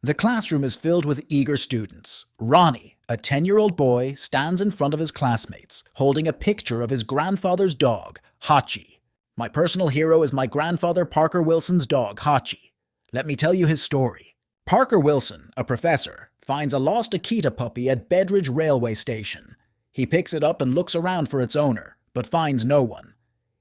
The classroom is filled with eager students. Ronnie, a 10-year-old boy, stands in front of his classmates, holding a picture of his grandfather's dog, Hachi. My personal hero is my grandfather Parker Wilson's dog, Hachi. Let me tell you his story. Parker Wilson, a professor, finds a lost Akita puppy at Bedridge railway station. He picks it up and looks around for its owner, but finds no one.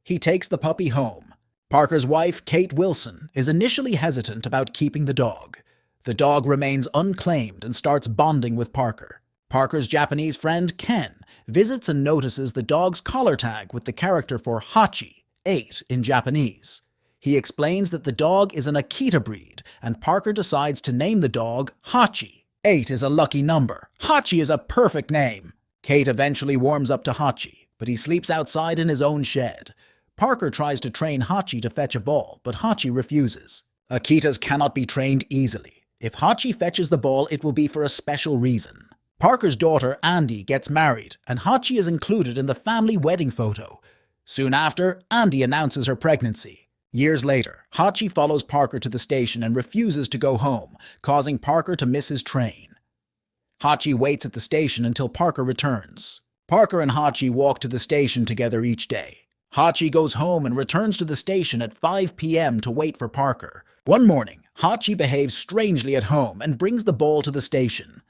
He takes the puppy home. Parker's wife, Cate Wilson, is initially hesitant about keeping the dog. The dog remains unclaimed and starts bonding with Parker. Parker's Japanese friend, Ken, visits and notices the dog's collar tag with the character for Hachi, 8 in Japanese. He explains that the dog is an Akita breed, and Parker decides to name the dog Hachi. 8 is a lucky number. Hachi is a perfect name. Cate eventually warms up to Hachi, but he sleeps outside in his own shed. Parker tries to train Hachi to fetch a ball, but Hachi refuses. Akitas cannot be trained easily. If Hachi fetches the ball, it will be for a special reason. Parker's daughter, Andy, gets married, and Hachi is included in the family wedding photo. Soon after, Andy announces her pregnancy. Years later, Hachi follows Parker to the station and refuses to go home, causing Parker to miss his train. Hachi waits at the station until Parker returns. Parker and Hachi walk to the station together each day. Hachi goes home and returns to the station at 5 p.m. to wait for Parker. One morning, Hachi behaves strangely at home and brings the ball to the station.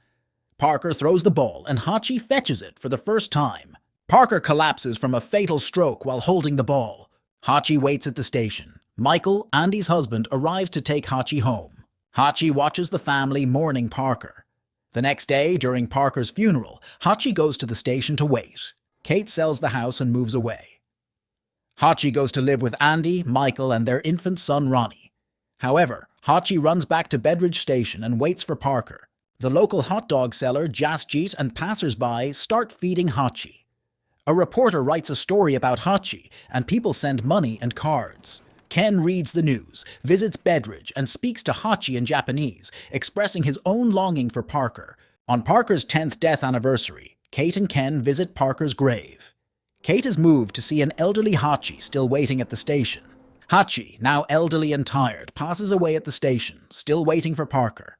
Parker throws the ball and Hachi fetches it for the first time. Parker collapses from a fatal stroke while holding the ball. Hachi waits at the station. Michael, Andy's husband, arrives to take Hachi home. Hachi watches the family mourning Parker. The next day, during Parker's funeral, Hachi goes to the station to wait. Cate sells the house and moves away. Hachi goes to live with Andy, Michael, and their infant son Ronnie. However, Hachi runs back to Bedridge Station and waits for Parker. The local hot dog seller, Jasjeet, and passers-by start feeding Hachi. A reporter writes a story about Hachi, and people send money and cards. Ken reads the news, visits Bedridge, and speaks to Hachi in Japanese, expressing his own longing for Parker. On Parker's 10th death anniversary, Cate and Ken visit Parker's grave. Cate is moved to see an elderly Hachi still waiting at the station. Hachi, now elderly and tired, passes away at the station, still waiting for Parker.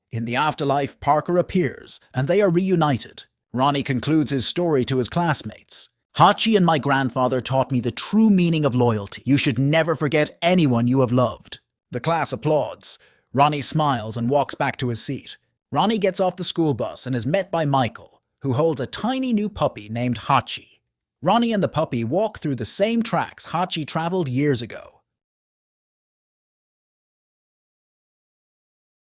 In the afterlife, Parker appears, and they are reunited. Ronnie concludes his story to his classmates. Hachi and my grandfather taught me the true meaning of loyalty. You should never forget anyone you have loved. The class applauds. Ronnie smiles and walks back to his seat. Ronnie gets off the school bus and is met by Michael, who holds a tiny new puppy named Hachi. Ronnie and the puppy walk through the same tracks Hachi traveled years ago.